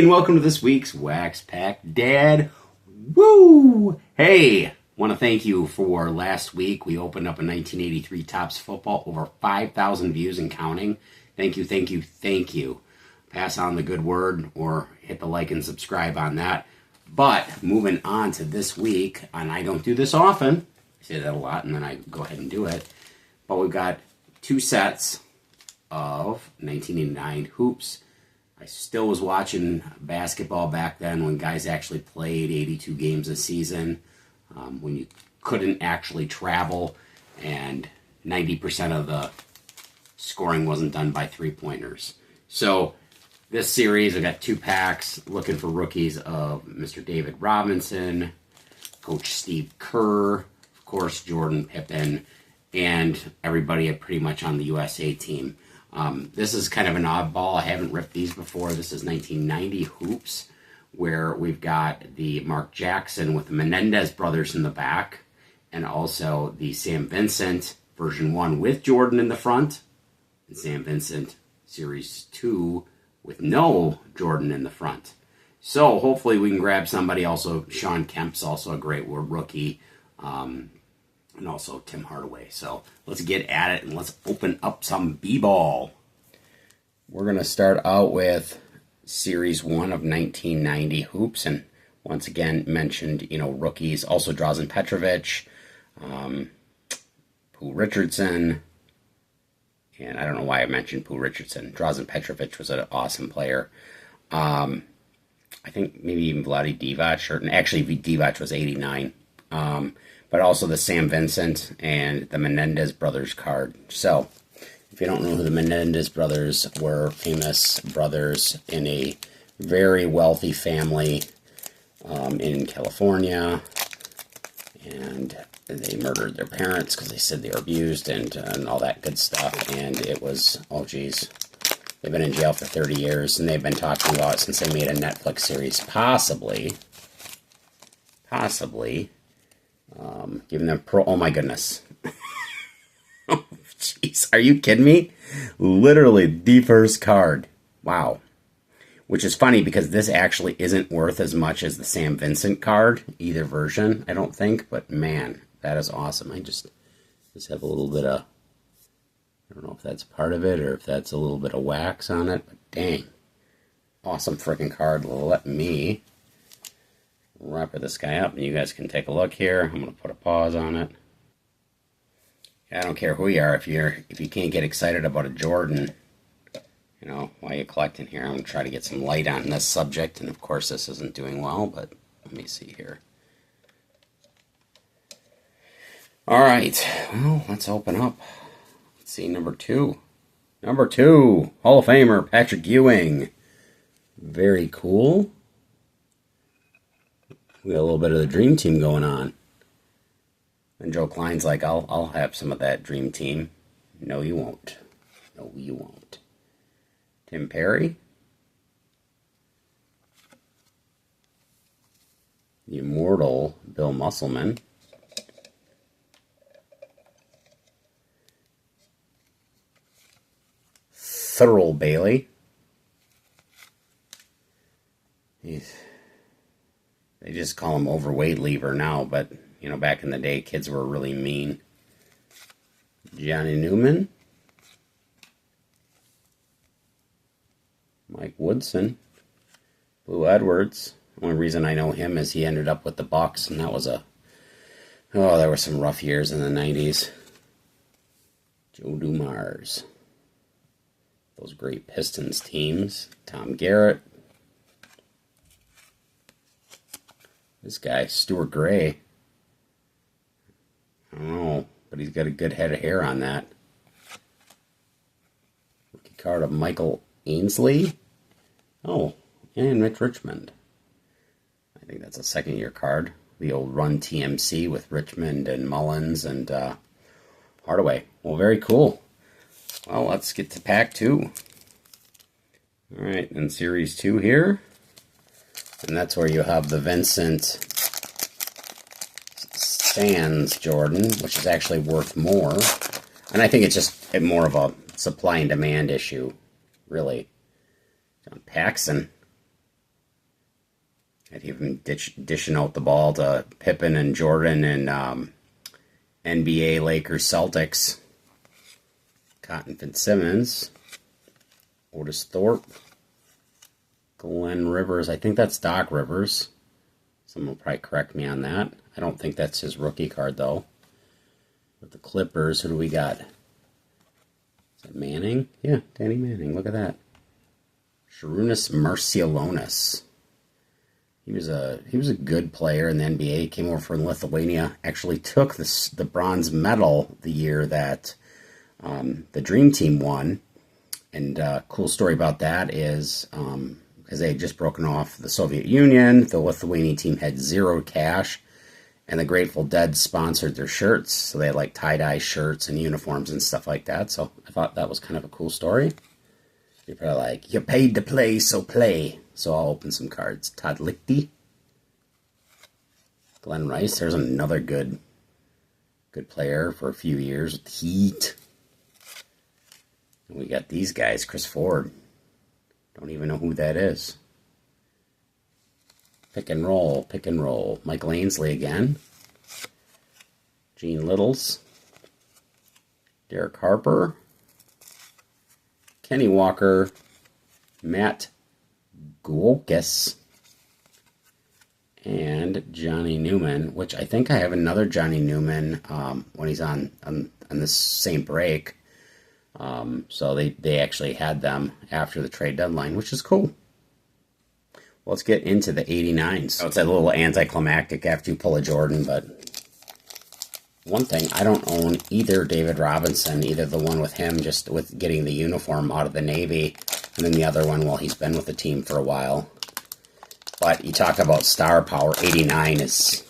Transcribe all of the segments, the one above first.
and welcome to this week's Wax Pack Dad. Woo! Hey, want to thank you for last week. We opened up a 1983 Topps football, over 5,000 views and counting. Thank you, thank you, thank you. Pass on the good word or hit the like and subscribe on that. But moving on to this week, and I don't do this often. I say that a lot and then I go ahead and do it. But we've got two sets of 1989 hoops. I still was watching basketball back then when guys actually played 82 games a season, when you couldn't actually travel, and 90% of the scoring wasn't done by three-pointers. So this series, I got two packs looking for rookies of Mr. David Robinson, Coach Steve Kerr, of course, Jordan Pippen, and everybody pretty much on the USA team. This is kind of an oddball. I haven't ripped these before. This is 1990 hoops, where we've got the Mark Jackson with the Menendez brothers in the back, and also the Sam Vincent version 1 with Jordan in the front, and Sam Vincent series 2 with no Jordan in the front. So hopefully we can grab somebody. Also, Sean Kemp's also a great rookie. And also Tim Hardaway. So let's get at it and let's open up some B-ball. We're going to start out with Series 1 of 1990 hoops. And once again, mentioned, rookies. Also Drazen Petrovic, Pooh Richardson. And I don't know why I mentioned Pooh Richardson. Drazen Petrovic was an awesome player. I think maybe even Vlade Divac. Or actually, Divac was 89. But also the Sam Vincent and the Menendez brothers card. So, if you don't know who the Menendez brothers were, famous brothers in a very wealthy family in California, and they murdered their parents because they said they were abused and all that good stuff. And it was, oh geez, they've been in jail for 30 years, and they've been talking about it since they made a Netflix series, possibly. Giving them oh my goodness. Oh, jeez, are you kidding me? Literally the first card. Wow. Which is funny because this actually isn't worth as much as the Sam Vincent card, either version, I don't think. But man, that is awesome. I just have a little bit of, I don't know if that's part of it or if that's a little bit of wax on it. But dang, awesome freaking card. Let me wrap this guy up and you guys can take a look here. I'm going to put a pause on it. I don't care who you are, if you can't get excited about a Jordan, while you're collecting here. I'm going to try to get some light on this subject, and of course this isn't doing well, but let me see here. Alright, well, let's open up. Let's see, number 2, Hall of Famer Patrick Ewing. Very cool. We got a little bit of the Dream Team going on. And Joe Klein's like, I'll have some of that Dream Team. No, you won't. No, you won't. Tim Perry. The immortal Bill Musselman. Thurl Bailey. They just call him overweight lever now, but, back in the day, kids were really mean. Johnny Newman. Mike Woodson. Blue Edwards. The only reason I know him is he ended up with the Bucks, and that was there were some rough years in the 90s. Joe Dumars. Those great Pistons teams. Tom Garrett. This guy, Stuart Gray. I don't know, but he's got a good head of hair on that. Rookie card of Michael Ainsley. Oh, and Mitch Richmond. I think that's a second-year card. The old Run TMC with Richmond and Mullins and Hardaway. Well, very cool. Well, let's get to pack 2. All right, and Series 2 here. And that's where you have the Vincent Sands Jordan, which is actually worth more. And I think it's just more of a supply and demand issue, really. John Paxson. And even dishing out the ball to Pippen and Jordan and NBA Lakers Celtics. Cotton Fitzsimmons. Otis Thorpe. Glenn Rivers. I think that's Doc Rivers. Someone will probably correct me on that. I don't think that's his rookie card, though. With the Clippers, who do we got? Is that Manning? Yeah, Danny Manning. Look at that. Sharunas Marciulionis. He was a good player in the NBA. He came over from Lithuania. Actually took the bronze medal the year that the Dream Team won. And cool story about that is because they had just broken off the Soviet Union, the Lithuanian team had zero cash, and the Grateful Dead sponsored their shirts. So they had like tie-dye shirts and uniforms and stuff like that. So I thought that was kind of a cool story. You're probably like, you paid to play, so play. So I'll open some cards. Todd Lichty. Glenn Rice. There's another good player for a few years with Heat. And we got these guys. Chris Ford. Don't even know who that is. Pick and roll. Pick and roll. Michael Ainsley again. Gene Littles. Derek Harper. Kenny Walker. Matt Guokas. And Johnny Newman, which I think I have another Johnny Newman when he's on this same break. So they actually had them after the trade deadline, which is cool. Well, let's get into the 89s. So it's a little anticlimactic after you pull a Jordan, but one thing, I don't own either David Robinson, either the one with him just with getting the uniform out of the Navy, and then the other one, well, he's been with the team for a while. But you talk about star power, 89 is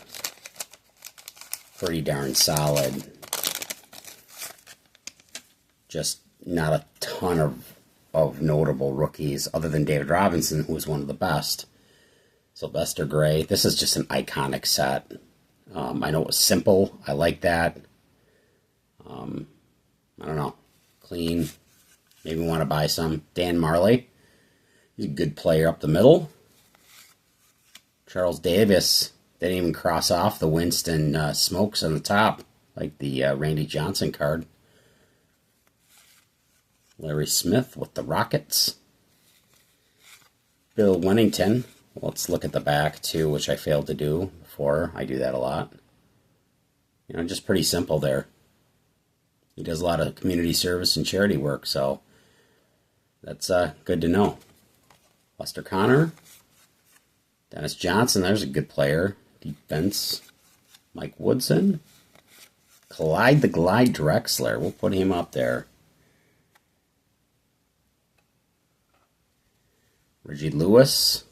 pretty darn solid. Just not a ton of notable rookies other than David Robinson, who was one of the best. Sylvester Gray. This is just an iconic set. I know it was simple. I like that. I don't know. Clean. Maybe want to buy some. Dan Marley. He's a good player up the middle. Charles Davis. Didn't even cross off the Winston Smokes on the top, like the Randy Johnson card. Larry Smith with the Rockets. Bill Wennington. Let's look at the back, too, which I failed to do before. I do that a lot. You know, just pretty simple there. He does a lot of community service and charity work, so that's good to know. Lester Connor. Dennis Johnson, there's a good player. Defense. Mike Woodson. Clyde the Glide Drexler. We'll put him up there. Reggie Lewis.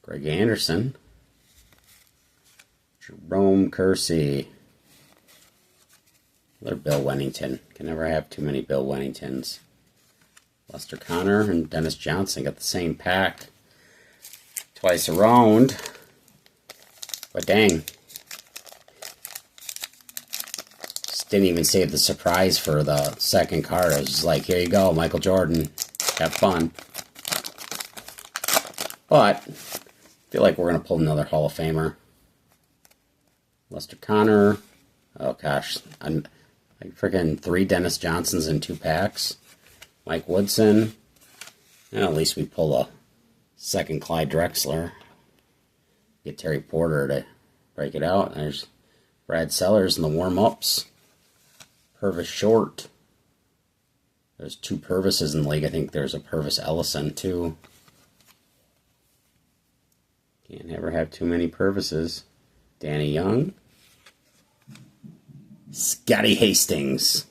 Greg Anderson. Jerome Kersey. Another Bill Wennington. Can never have too many Bill Wenningtons. Lester Connor and Dennis Johnson got the same pack twice around. But dang. Just didn't even save the surprise for the second card. I was just like, here you go, Michael Jordan. Have fun. But I feel like we're going to pull another Hall of Famer. Lester Connor. Oh gosh. I'm like freaking 3 Dennis Johnsons in 2 packs. Mike Woodson. And at least we pull a second Clyde Drexler. Get Terry Porter to break it out. There's Brad Sellers in the warm-ups. Purvis Short. There's 2 Purvises in the league. I think there's a Purvis Ellison, too. Can't ever have too many Purvises. Danny Young. Scotty Hastings.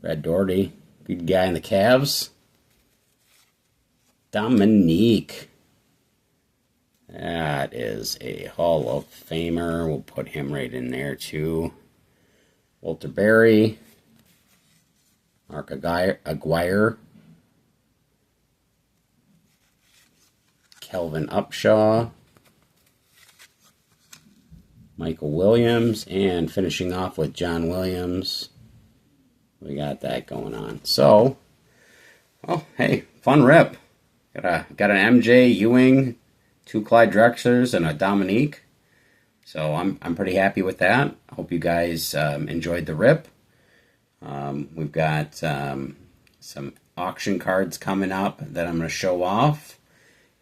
Brad Daugherty. Good guy in the Cavs. Dominique. That is a Hall of Famer. We'll put him right in there, too. Walter Berry, Mark Aguirre, Kelvin Upshaw, Michael Williams, and finishing off with John Williams. We got that going on. So, well, hey, fun rip. Got an MJ Ewing, two Clyde Drexlers, and a Dominique. So I'm pretty happy with that. I hope you guys enjoyed the rip. We've got some auction cards coming up that I'm going to show off,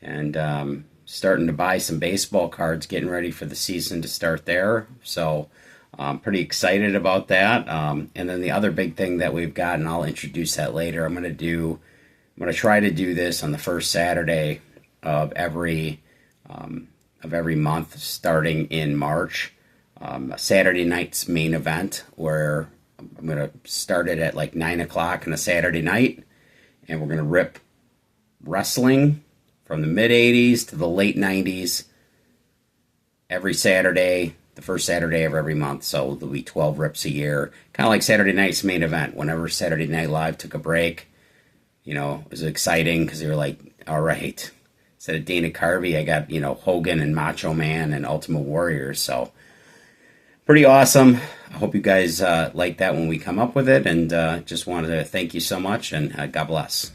and starting to buy some baseball cards, getting ready for the season to start there. So I'm pretty excited about that. And then the other big thing that we've got, and I'll introduce that later, I'm going to try to do this on the first Saturday of every month starting in March. A Saturday night's main event where I'm going to start it at like 9 o'clock on a Saturday night, and we're going to rip wrestling from the mid-'80s to the late 90s every Saturday, the first Saturday of every month. So there'll be 12 rips a year, kind of like Saturday night's main event. Whenever Saturday Night Live took a break, it was exciting because they were like, all right, instead of Dana Carvey, I got, Hogan and Macho Man and Ultimate Warrior. So pretty awesome. I hope you guys like that when we come up with it, and just wanted to thank you so much, and God bless.